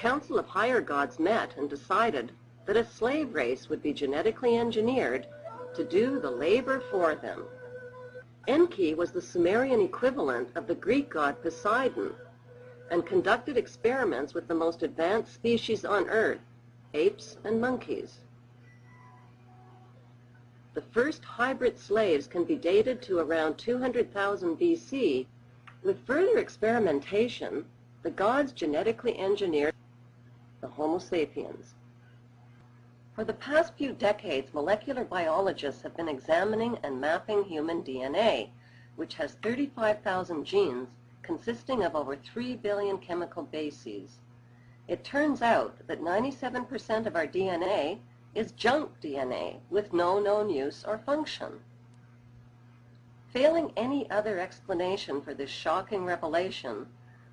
council of higher gods met and decided that a slave race would be genetically engineered to do the labor for them. Enki was the Sumerian equivalent of the Greek god Poseidon, and conducted experiments with the most advanced species on Earth, apes and monkeys. The first hybrid slaves can be dated to around 200,000 BC. With further experimentation, the gods genetically engineered the Homo sapiens. For the past few decades, molecular biologists have been examining and mapping human DNA, which has 35,000 genes consisting of over 3 billion chemical bases. It turns out that 97% of our DNA is junk DNA with no known use or function. Failing any other explanation for this shocking revelation,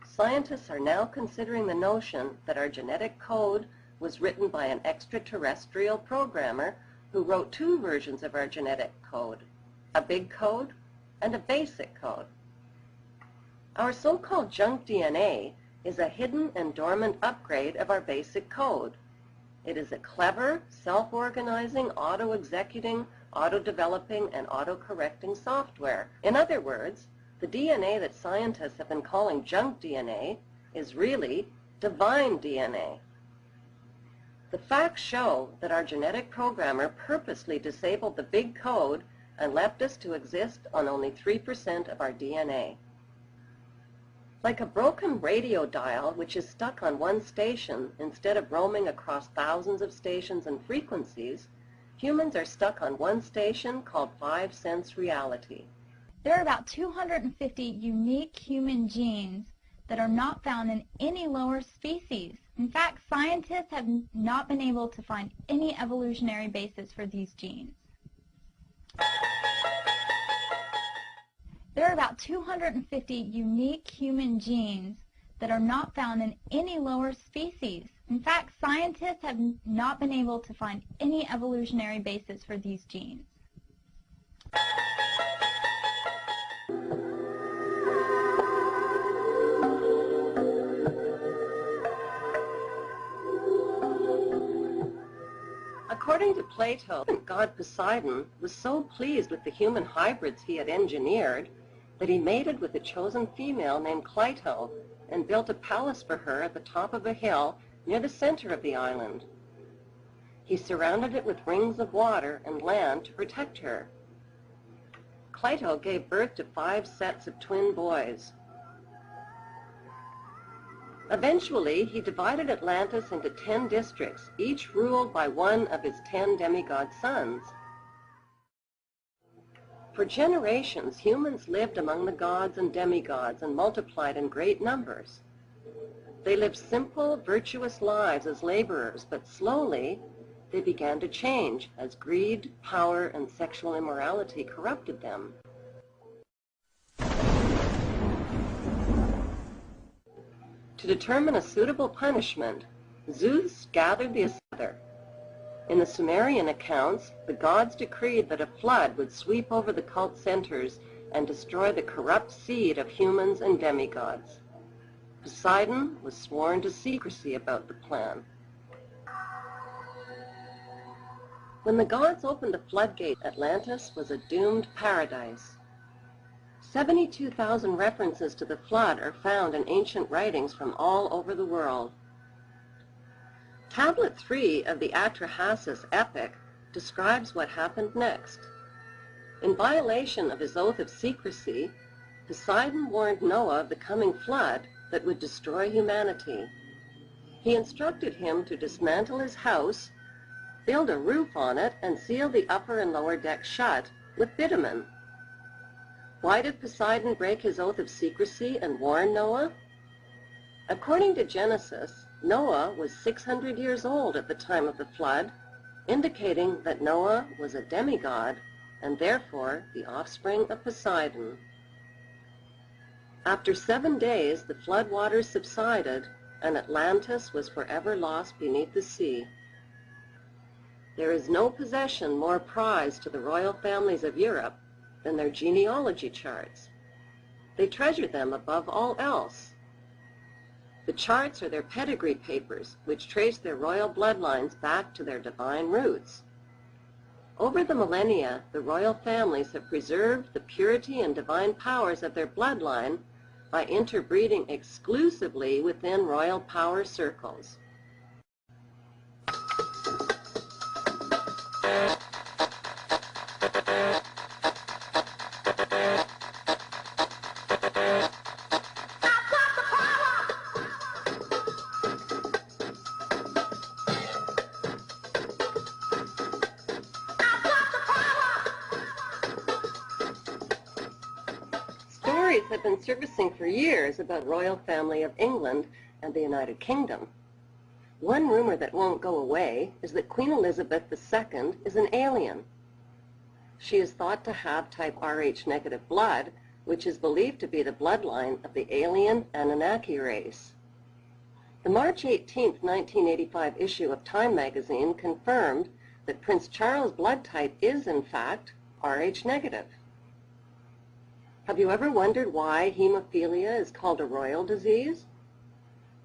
scientists are now considering the notion that our genetic code was written by an extraterrestrial programmer who wrote two versions of our genetic code, a big code and a basic code. Our so-called junk DNA is a hidden and dormant upgrade of our basic code. It is a clever, self-organizing, auto-executing, auto-developing, and auto-correcting software. In other words, the DNA that scientists have been calling junk DNA is really divine DNA. The facts show that our genetic programmer purposely disabled the big code and left us to exist on only 3% of our DNA. Like a broken radio dial which is stuck on one station instead of roaming across thousands of stations and frequencies, humans are stuck on one station called 5 sense reality. There are about 250 unique human genes that are not found in any lower species. In fact, scientists have not been able to find any evolutionary basis for these genes. There are about 250 unique human genes that are not found in any lower species. In fact, scientists have not been able to find any evolutionary basis for these genes. According to Plato, god Poseidon was so pleased with the human hybrids he had engineered that he mated with a chosen female named Cleito and built a palace for her at the top of a hill near the center of the island. He surrounded it with rings of water and land to protect her. Cleito gave birth to 5 sets of twin boys. Eventually, he divided Atlantis into 10 districts, each ruled by one of his 10 demigod sons. For generations, humans lived among the gods and demigods and multiplied in great numbers. They lived simple, virtuous lives as laborers, but slowly they began to change as greed, power, and sexual immorality corrupted them. To determine a suitable punishment, Zeus gathered the together. In the Sumerian accounts, the gods decreed that a flood would sweep over the cult centers and destroy the corrupt seed of humans and demigods. Poseidon was sworn to secrecy about the plan. When the gods opened the floodgate, Atlantis was a doomed paradise. 72,000 references to the flood are found in ancient writings from all over the world. Tablet 3 of the Atrahasis epic describes what happened next. In violation of his oath of secrecy, Poseidon warned Noah of the coming flood that would destroy humanity. He instructed him to dismantle his house, build a roof on it, and seal the upper and lower deck shut with bitumen. Why did Poseidon break his oath of secrecy and warn Noah? According to Genesis, Noah was 600 years old at the time of the flood, indicating that Noah was a demigod and therefore the offspring of Poseidon. After 7 days, the flood waters subsided and Atlantis was forever lost beneath the sea. There is no possession more prized to the royal families of Europe than their genealogy charts. They treasure them above all else. The charts are their pedigree papers, which trace their royal bloodlines back to their divine roots. Over the millennia, the royal families have preserved the purity and divine powers of their bloodline by interbreeding exclusively within royal power circles. Stories have been surfacing for years about the royal family of England and the United Kingdom. One rumor that won't go away is that Queen Elizabeth II is an alien. She is thought to have type Rh negative blood, which is believed to be the bloodline of the alien Anunnaki race. The March 18, 1985 issue of Time magazine confirmed that Prince Charles' blood type is, in fact, Rh negative. Have you ever wondered why hemophilia is called a royal disease?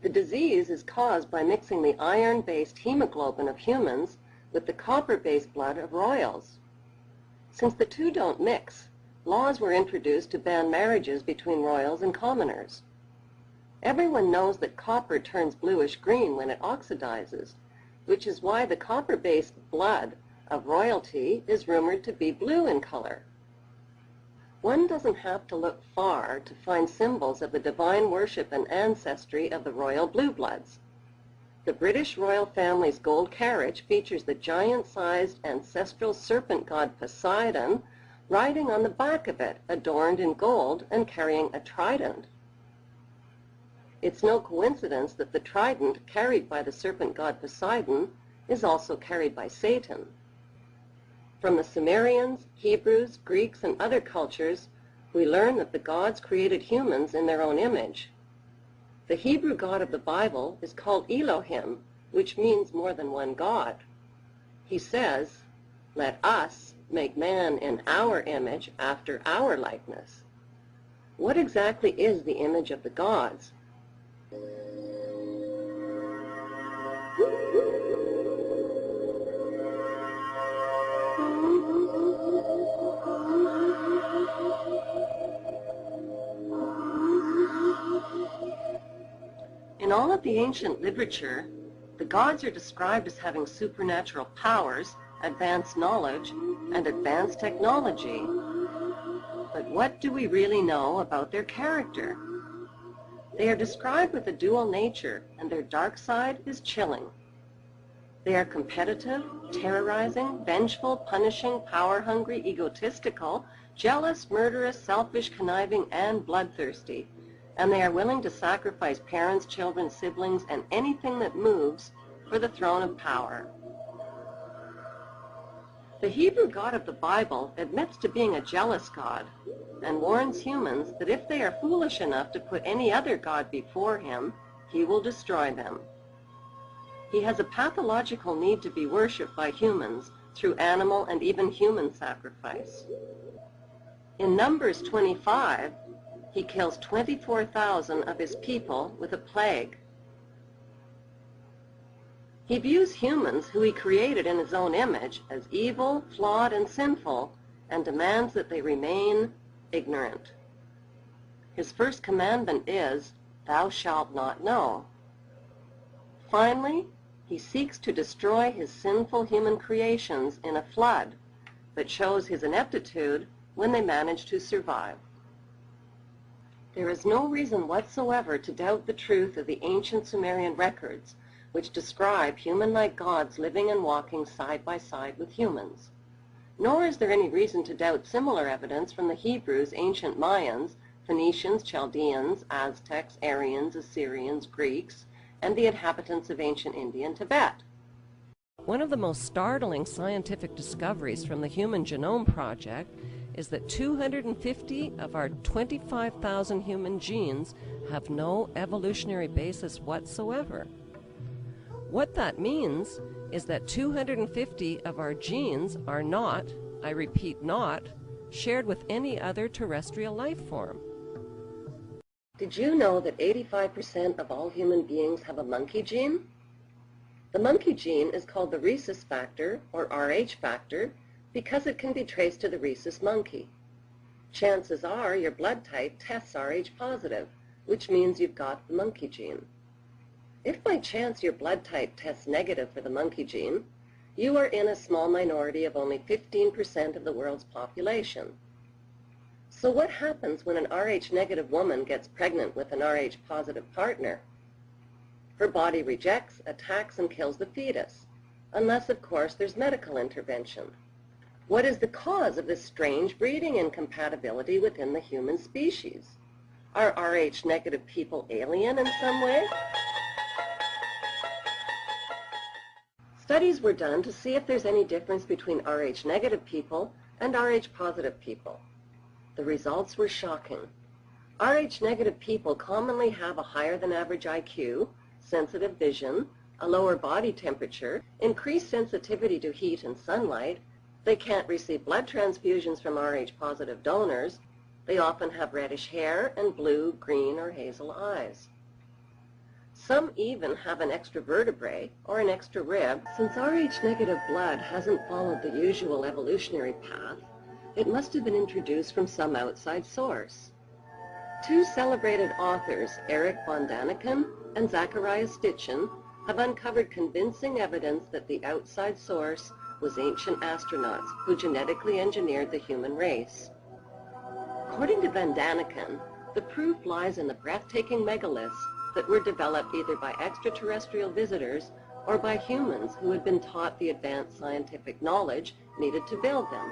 The disease is caused by mixing the iron-based hemoglobin of humans with the copper-based blood of royals. Since the two don't mix, laws were introduced to ban marriages between royals and commoners. Everyone knows that copper turns bluish-green when it oxidizes, which is why the copper-based blood of royalty is rumored to be blue in color. One doesn't have to look far to find symbols of the divine worship and ancestry of the royal blue bloods. The British royal family's gold carriage features the giant-sized ancestral serpent god Poseidon riding on the back of it, adorned in gold and carrying a trident. It's no coincidence that the trident carried by the serpent god Poseidon is also carried by Satan. From the Sumerians, Hebrews, Greeks, and other cultures, we learn that the gods created humans in their own image. The Hebrew God of the Bible is called Elohim, which means more than one God. He says, "Let us make man in our image after our likeness." What exactly is the image of the gods? In all of the ancient literature, the gods are described as having supernatural powers, advanced knowledge, and advanced technology. But what do we really know about their character? They are described with a dual nature, and their dark side is chilling. They are competitive, terrorizing, vengeful, punishing, power-hungry, egotistical, jealous, murderous, selfish, conniving, and bloodthirsty. And they are willing to sacrifice parents, children, siblings, and anything that moves for the throne of power. The Hebrew God of the Bible admits to being a jealous God and warns humans that if they are foolish enough to put any other god before him, he will destroy them. He has a pathological need to be worshipped by humans through animal and even human sacrifice. In Numbers 25, he kills 24,000 of his people with a plague. He views humans, who he created in his own image, as evil, flawed, and sinful, and demands that they remain ignorant. His first commandment is, "Thou shalt not know." Finally, he seeks to destroy his sinful human creations in a flood, but shows his ineptitude when they manage to survive. There is no reason whatsoever to doubt the truth of the ancient Sumerian records, which describe human-like gods living and walking side by side with humans. Nor is there any reason to doubt similar evidence from the Hebrews, ancient Mayans, Phoenicians, Chaldeans, Aztecs, Aryans, Assyrians, Greeks, and the inhabitants of ancient India and Tibet. One of the most startling scientific discoveries from the Human Genome Project is that 250 of our 25,000 human genes have no evolutionary basis whatsoever. What that means is that 250 of our genes are not, I repeat not, shared with any other terrestrial life form. Did you know that 85% of all human beings have a monkey gene? The monkey gene is called the rhesus factor, or Rh factor, because it can be traced to the rhesus monkey. Chances are your blood type tests Rh positive, which means you've got the monkey gene. If by chance your blood type tests negative for the monkey gene, you are in a small minority of only 15% of the world's population. So what happens when an Rh negative woman gets pregnant with an Rh positive partner? Her body rejects, attacks, and kills the fetus, unless, of course, there's medical intervention. What is the cause of this strange breeding incompatibility within the human species? Are Rh negative people alien in some way? Studies were done to see if there's any difference between Rh negative people and Rh positive people. The results were shocking. Rh negative people commonly have a higher than average IQ, sensitive vision, a lower body temperature, increased sensitivity to heat and sunlight. They can't receive blood transfusions from Rh positive donors. They often have reddish hair and blue, green, or hazel eyes. Some even have an extra vertebrae or an extra rib. Since Rh negative blood hasn't followed the usual evolutionary path, it must have been introduced from some outside source. Two celebrated authors, Erich von Däniken and Zacharias Sitchin, have uncovered convincing evidence that the outside source was ancient astronauts who genetically engineered the human race. According to von Däniken, the proof lies in the breathtaking megaliths that were developed either by extraterrestrial visitors or by humans who had been taught the advanced scientific knowledge needed to build them.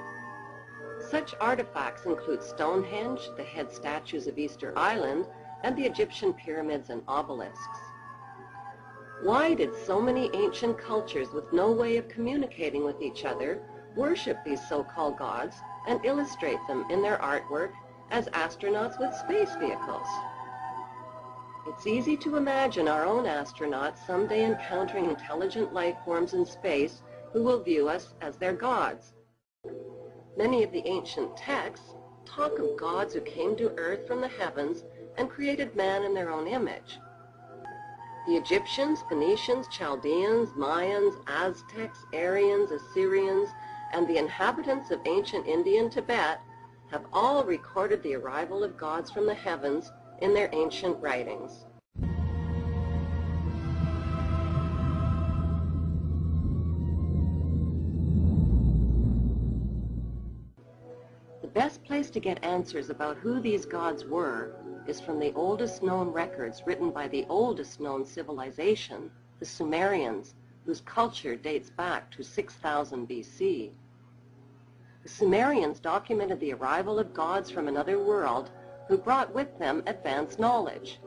Such artifacts include Stonehenge, the head statues of Easter Island, and the Egyptian pyramids and obelisks. Why did so many ancient cultures with no way of communicating with each other worship these so-called gods and illustrate them in their artwork as astronauts with space vehicles? It's easy to imagine our own astronauts someday encountering intelligent life forms in space who will view us as their gods. Many of the ancient texts talk of gods who came to earth from the heavens and created man in their own image. The Egyptians, Phoenicians, Chaldeans, Mayans, Aztecs, Aryans, Assyrians, and the inhabitants of ancient India and Tibet have all recorded the arrival of gods from the heavens in their ancient writings. The best place to get answers about who these gods were is from the oldest known records written by the oldest known civilization, the Sumerians, whose culture dates back to 6000 BC. The Sumerians documented the arrival of gods from another world who brought with them advanced knowledge.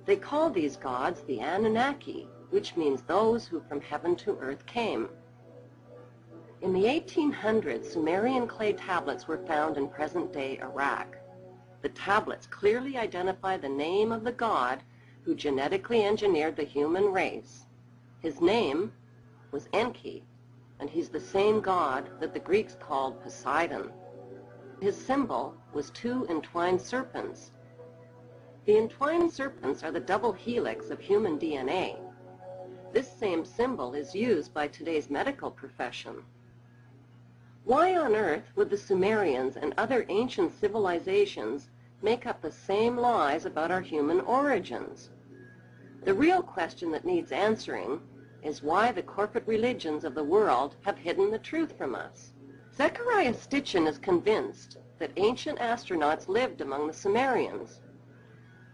They called these gods the Anunnaki, which means those who from heaven to earth came. In the 1800s, Sumerian clay tablets were found in present-day Iraq. The tablets clearly identify the name of the god who genetically engineered the human race. His name was Enki, and he's the same god that the Greeks called Poseidon. His symbol was two entwined serpents. The entwined serpents are the double helix of human DNA. This same symbol is used by today's medical profession. Why on earth would the Sumerians and other ancient civilizations make up the same lies about our human origins? The real question that needs answering is why the corporate religions of the world have hidden the truth from us. Zacharias Sitchin is convinced that ancient astronauts lived among the Sumerians.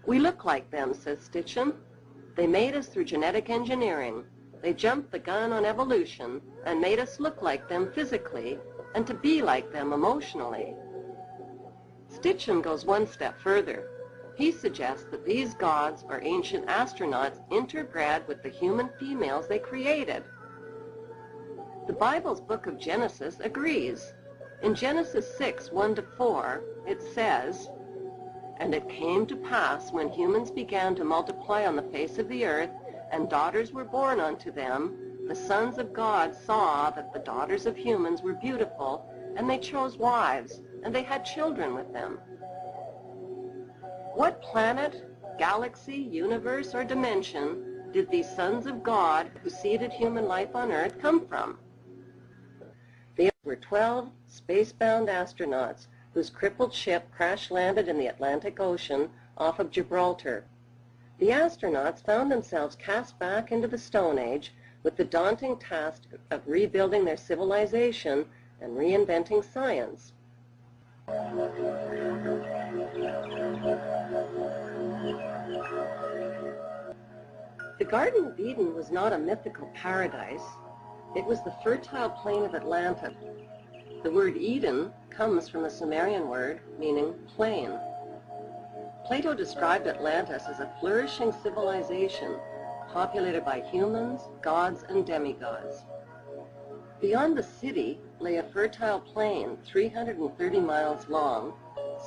"We look like them," says Sitchin. "They made us through genetic engineering. They jumped the gun on evolution and made us look like them physically and to be like them emotionally." Sitchin goes one step further. He suggests that these gods are ancient astronauts interbred with the human females they created. The Bible's book of Genesis agrees. In Genesis 6:1-4, it says, "And it came to pass when humans began to multiply on the face of the earth, and daughters were born unto them, the sons of God saw that the daughters of humans were beautiful, and they chose wives, and they had children with them." What planet galaxy, universe, or dimension did these sons of God who seeded human life on Earth come from? They were 12 space-bound astronauts whose crippled ship crash-landed in the Atlantic Ocean off of Gibraltar. The astronauts found themselves cast back into the Stone Age with the daunting task of rebuilding their civilization and reinventing science. The Garden of Eden was not a mythical paradise. It was the fertile plain of Atlantis. The word Eden comes from the Sumerian word meaning plain. Plato described Atlantis as a flourishing civilization populated by humans, gods, and demigods. Beyond the city lay a fertile plain 330 miles long,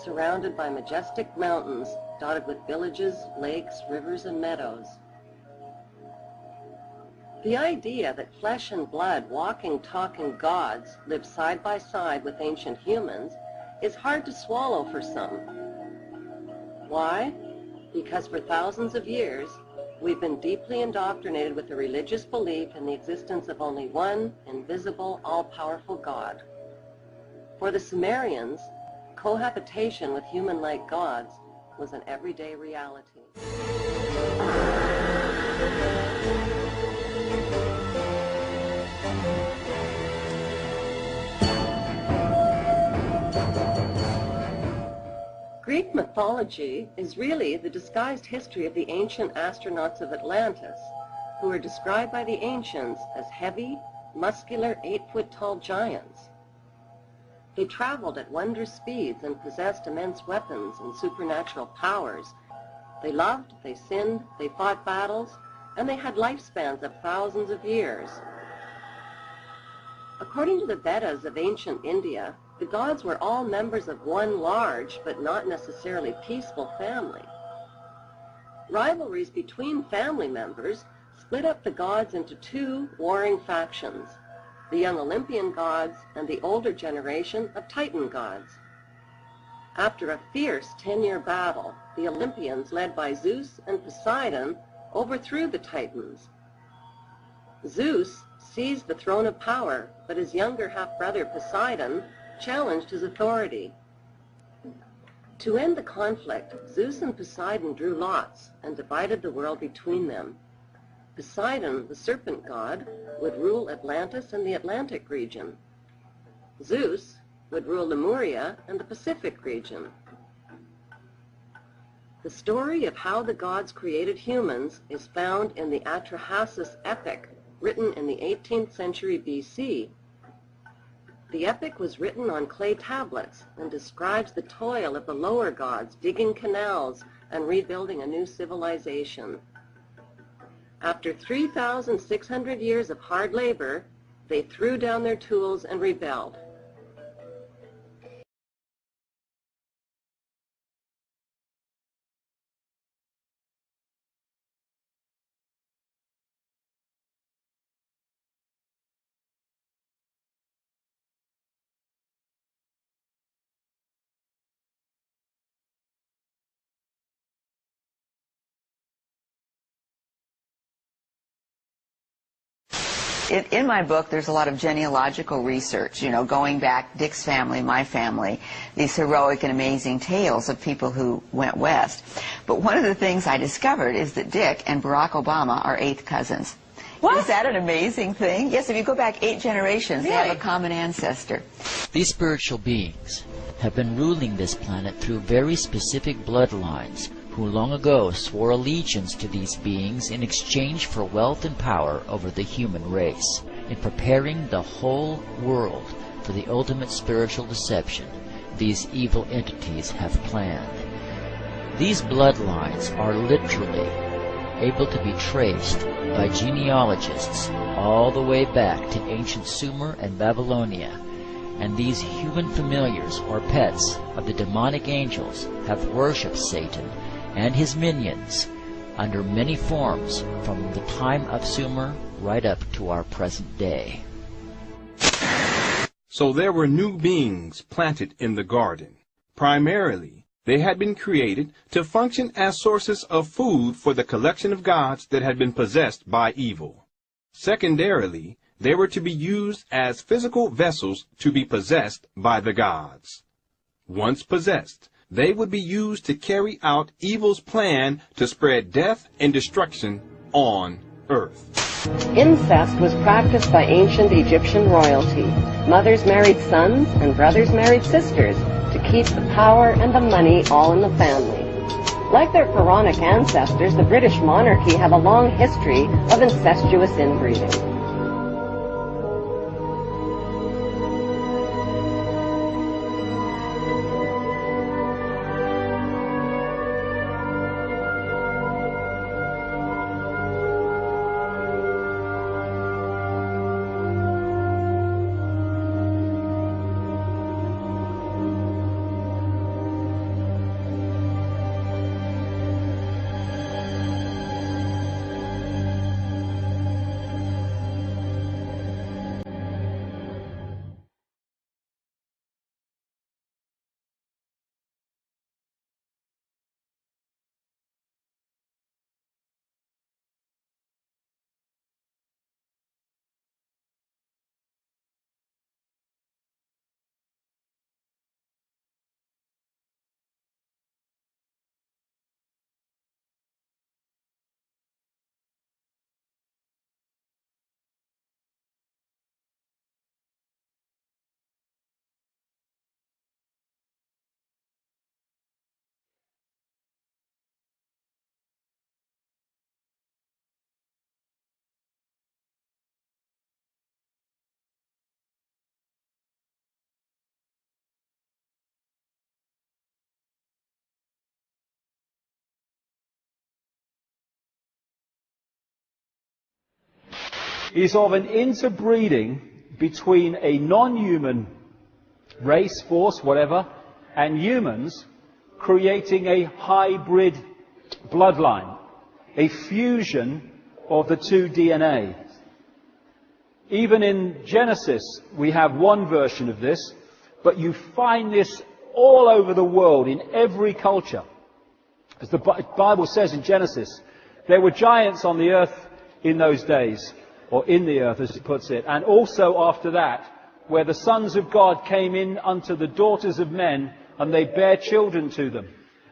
surrounded by majestic mountains dotted with villages, lakes, rivers, and meadows. The idea that flesh and blood, walking, talking gods live side by side with ancient humans is hard to swallow for some. Why? Because for thousands of years, we've been deeply indoctrinated with a religious belief in the existence of only one invisible, all-powerful God. For the Sumerians, cohabitation with human-like gods was an everyday reality. Greek mythology is really the disguised history of the ancient astronauts of Atlantis, who are described by the ancients as heavy, muscular, 8-foot-tall giants. They traveled at wondrous speeds and possessed immense weapons and supernatural powers. They loved, they sinned, they fought battles, and they had lifespans of thousands of years. According to the Vedas of ancient India, the gods were all members of one large, but not necessarily peaceful family. Rivalries between family members split up the gods into two warring factions, the young Olympian gods and the older generation of Titan gods. After a fierce 10-year battle, the Olympians, led by Zeus and Poseidon, overthrew the Titans. Zeus seized the throne of power, but his younger half-brother Poseidon challenged his authority. To end the conflict, Zeus and Poseidon drew lots and divided the world between them. Poseidon, the serpent god, would rule Atlantis and the Atlantic region. Zeus would rule Lemuria and the Pacific region. The story of how the gods created humans is found in the Atrahasis epic, written in the 18th century BC. The epic was written on clay tablets and describes the toil of the lower gods digging canals and rebuilding a new civilization. After 3,600 years of hard labor, they threw down their tools and rebelled. In my book, there's a lot of genealogical research, you know, going back, Dick's family, my family, these heroic and amazing tales of people who went west. But one of the things I discovered is that Dick and Barack Obama are 8th cousins. What? Is that an amazing thing? Yes, if you go back 8 generations, really? They have a common ancestor. These spiritual beings have been ruling this planet through very specific bloodlines, who long ago swore allegiance to these beings in exchange for wealth and power over the human race. In preparing the whole world for the ultimate spiritual deception, these evil entities have planned. These bloodlines are literally able to be traced by genealogists all the way back to ancient Sumer and Babylonia, and these human familiars or pets of the demonic angels have worshipped Satan and his minions under many forms from the time of Sumer right up to our present day. So there were new beings planted in the garden, primarily They had been created to function as sources of food for the collection of gods that had been possessed by evil. Secondarily, they were to be used as physical vessels to be possessed by the gods. Once possessed, they would be used to carry out evil's plan to spread death and destruction on earth. Incest was practiced by ancient Egyptian royalty. Mothers married sons and brothers married sisters to keep the power and the money all in the family. Like their Pharaonic ancestors, the British monarchy have a long history of incestuous inbreeding. Is of an interbreeding between a non-human race, force, whatever, and humans, creating a hybrid bloodline, a fusion of the two DNA. Even in Genesis, we have one version of this, but you find this all over the world, in every culture. As the Bible says in Genesis, there were giants on the earth in those days, or in the earth, as it puts it, and also after that, where the sons of God came in unto the daughters of men, and they bare children to them.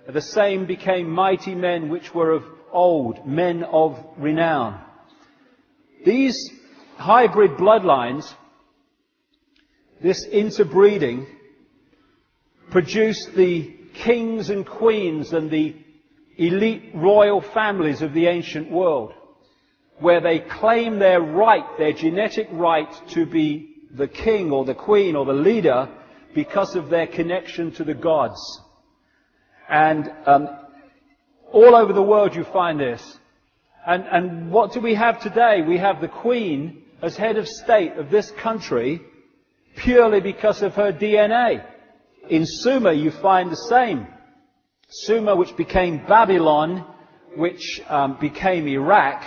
The same became mighty men which were of old, men of renown. These hybrid bloodlines, this interbreeding, produced the kings and queens and the elite royal families of the ancient world, where they claim their right, their genetic right to be the king or the queen or the leader because of their connection to the gods. And all over the world you find this. And what do we have today? We have the queen as head of state of this country purely because of her DNA. In Sumer you find the same. Sumer, which became Babylon, which became Iraq,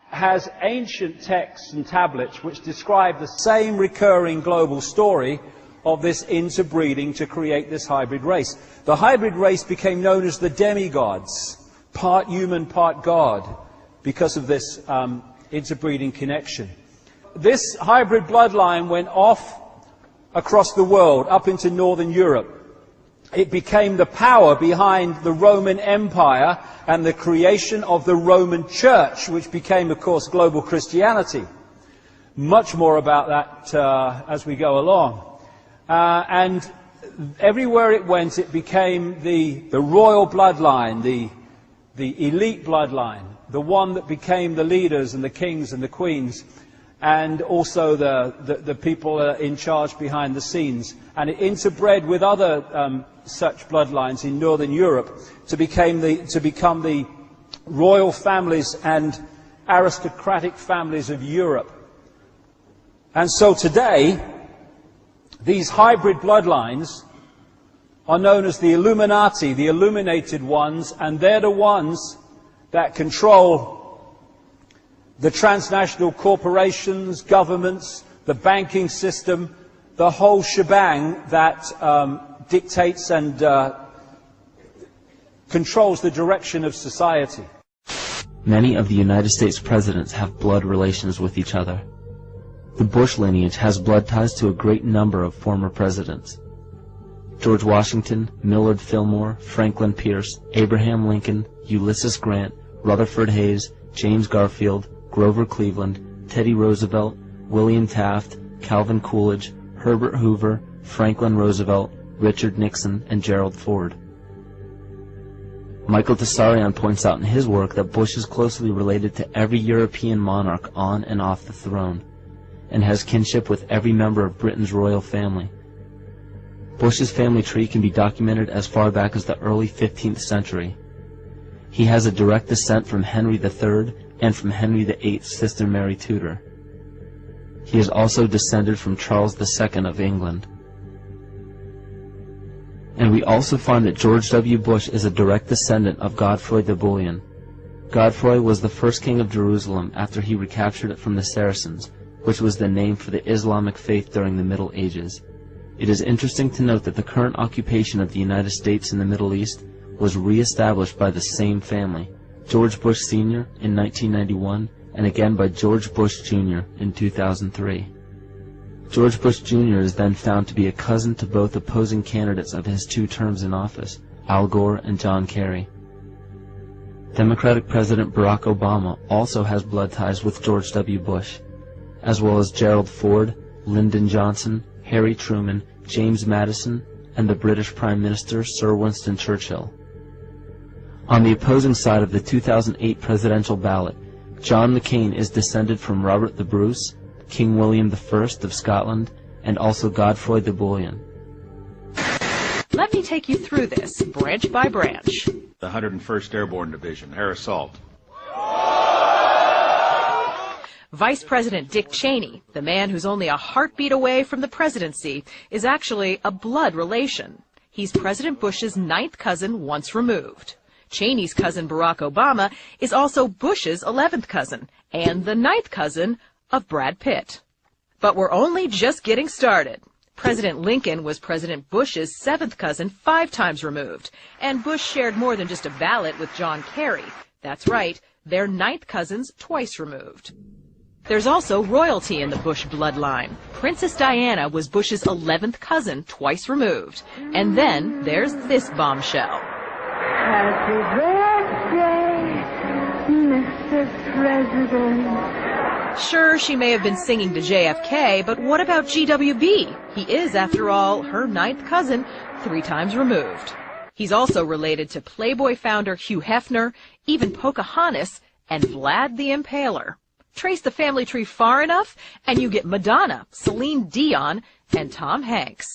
has ancient texts and tablets which describe the same recurring global story of this interbreeding to create this hybrid race. The hybrid race became known as the demigods, part human, part God, because of this interbreeding connection. This hybrid bloodline went off across the world, up into Northern Europe. It became the power behind the Roman Empire and the creation of the Roman Church, which became, of course, global Christianity. Much more about that as we go along. And everywhere it went, it became the royal bloodline, the elite bloodline, the one that became the leaders and the kings and the queens, and also the people in charge behind the scenes. And it interbred with other such bloodlines in Northern Europe to become the royal families and aristocratic families of Europe. And so today, these hybrid bloodlines are known as the Illuminati, the illuminated ones, and they're the ones that control the transnational corporations, governments, the banking system, the whole shebang that dictates and controls the direction of society. Many of the United States presidents have blood relations with each other. The Bush lineage has blood ties to a great number of former presidents. George Washington, Millard Fillmore, Franklin Pierce, Abraham Lincoln, Ulysses Grant, Rutherford Hayes, James Garfield, Grover Cleveland, Teddy Roosevelt, William Taft, Calvin Coolidge, Herbert Hoover, Franklin Roosevelt, Richard Nixon, and Gerald Ford. Michael Tessarion points out in his work that Bush is closely related to every European monarch on and off the throne, and has kinship with every member of Britain's royal family. Bush's family tree can be documented as far back as the early 15th century. He has a direct descent from Henry III and from Henry VIII's sister Mary Tudor. He is also descended from Charles II of England. And we also find that George W. Bush is a direct descendant of Godfrey the Bullion. Godfrey was the first king of Jerusalem after he recaptured it from the Saracens, which was the name for the Islamic faith during the Middle Ages. It is interesting to note that the current occupation of the United States in the Middle East was re-established by the same family, George Bush Sr. in 1991, and again by George Bush Jr. in 2003. George Bush Jr. is then found to be a cousin to both opposing candidates of his 2 terms in office, Al Gore and John Kerry. Democratic President Barack Obama also has blood ties with George W. Bush, as well as Gerald Ford, Lyndon Johnson, Harry Truman, James Madison, and the British Prime Minister Sir Winston Churchill. On the opposing side of the 2008 presidential ballot, John McCain is descended from Robert the Bruce, King William I of Scotland, and also Godfrey the Bullion. Let me take you through this, branch by branch. The 101st Airborne Division, Air Assault. Vice President Dick Cheney, the man who's only a heartbeat away from the presidency, is actually a blood relation. He's President Bush's 9th cousin once removed. Cheney's cousin Barack Obama is also Bush's 11th cousin and the 9th cousin of Brad Pitt. But we're only just getting started. President Lincoln was President Bush's 7th cousin 5 times removed, and Bush shared more than just a ballot with John Kerry. That's right, they're 9th cousins twice removed. There's also royalty in the Bush bloodline. Princess Diana was Bush's 11th cousin twice removed. And then there's this bombshell. Happy birthday, Mr. President. Sure, she may have been singing to JFK, but what about GWB? He is, after all, her 9th cousin 3 times removed. He's also related to Playboy founder Hugh Hefner, even Pocahontas, and Vlad the Impaler. Trace the family tree far enough, and you get Madonna, Celine Dion, and Tom Hanks.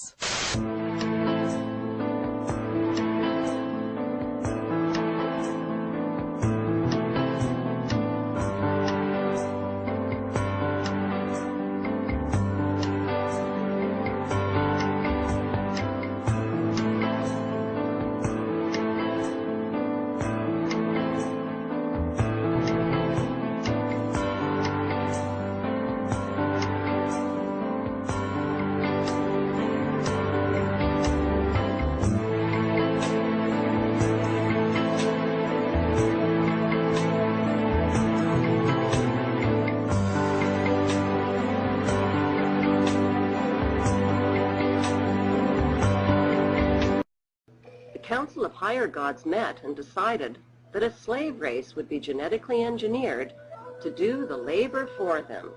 The Council of Higher Gods met and decided that a slave race would be genetically engineered to do the labor for them.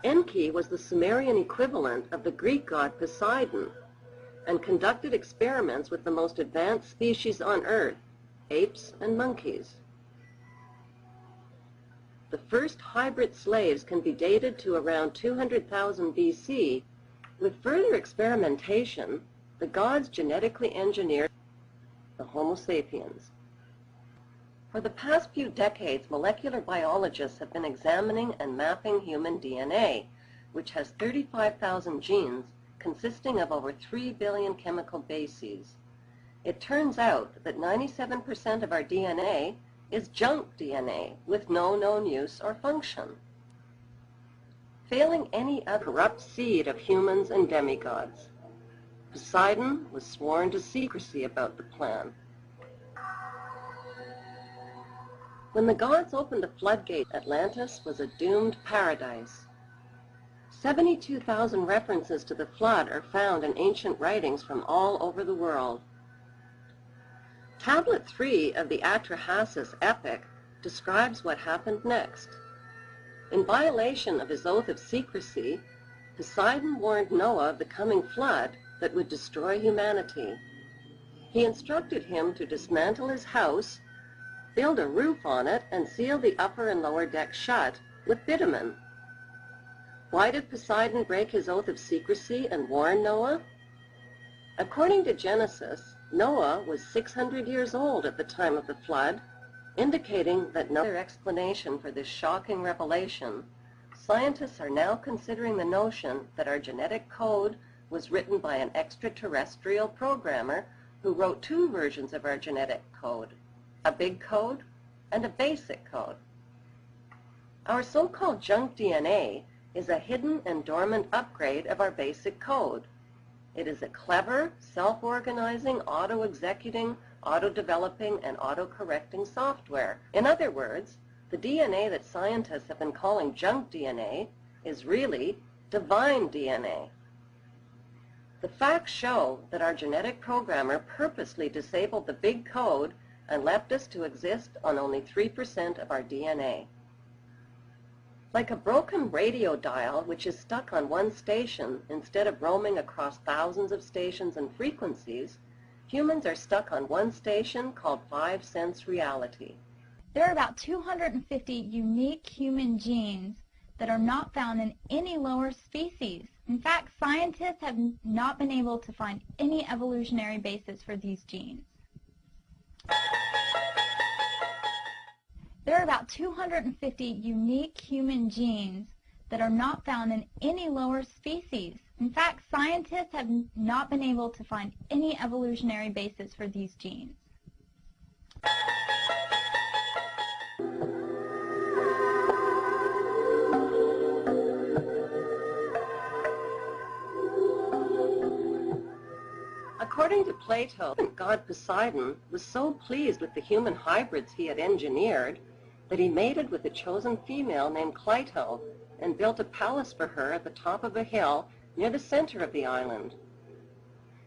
Enki was the Sumerian equivalent of the Greek god Poseidon, and conducted experiments with the most advanced species on Earth, apes and monkeys. The first hybrid slaves can be dated to around 200,000 BC. With further experimentation, the gods genetically engineered the Homo sapiens. For the past few decades, molecular biologists have been examining and mapping human DNA, which has 35,000 genes consisting of over 3 billion chemical bases. It turns out that 97% of our DNA is junk DNA with no known use or function. Failing any other corrupt seed of humans and demigods. Poseidon was sworn to secrecy about the plan. When the gods opened the floodgate, Atlantis was a doomed paradise. 72,000 references to the flood are found in ancient writings from all over the world. Tablet 3 of the Atrahasis epic describes what happened next. In violation of his oath of secrecy, Poseidon warned Noah of the coming flood that would destroy humanity. He instructed him to dismantle his house, build a roof on it, and seal the upper and lower deck shut with bitumen. Why did Poseidon break his oath of secrecy and warn Noah? According to Genesis, Noah was 600 years old at the time of the flood, indicating that no other explanation for this shocking revelation. Scientists are now considering the notion that our genetic code was written by an extraterrestrial programmer who wrote two versions of our genetic code, a big code and a basic code. Our so-called junk DNA is a hidden and dormant upgrade of our basic code. It is a clever, self-organizing, auto-executing, auto-developing, and auto-correcting software. In other words, the DNA that scientists have been calling junk DNA is really divine DNA. The facts show that our genetic programmer purposely disabled the big code and left us to exist on only 3% of our DNA. Like a broken radio dial which is stuck on one station instead of roaming across thousands of stations and frequencies, humans are stuck on one station called 5 sense reality. There are about 250 unique human genes that are not found in any lower species. In fact, scientists have not been able to find any evolutionary basis for these genes. There are about 250 unique human genes that are not found in any lower species. In fact, scientists have not been able to find any evolutionary basis for these genes. According to Plato, god Poseidon was so pleased with the human hybrids he had engineered that he mated with a chosen female named Cleito and built a palace for her at the top of a hill near the center of the island.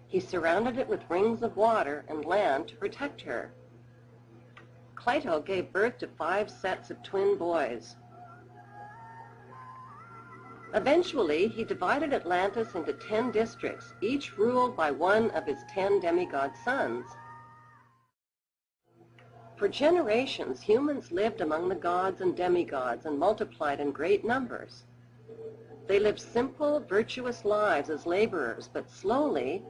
He surrounded it with rings of water and land to protect her. Cleito gave birth to 5 sets of twin boys. Eventually, he divided Atlantis into 10 districts, each ruled by one of his 10 demigod sons. For generations, humans lived among the gods and demigods and multiplied in great numbers. They lived simple, virtuous lives as laborers, but slowly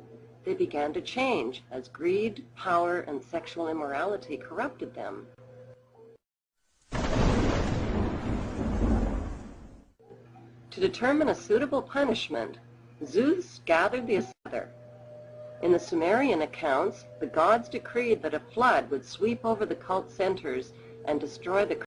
they began to change as greed, power, and sexual immorality corrupted them. To determine a suitable punishment, Zeus gathered the together. In the Sumerian accounts, the gods decreed that a flood would sweep over the cult centers and destroy the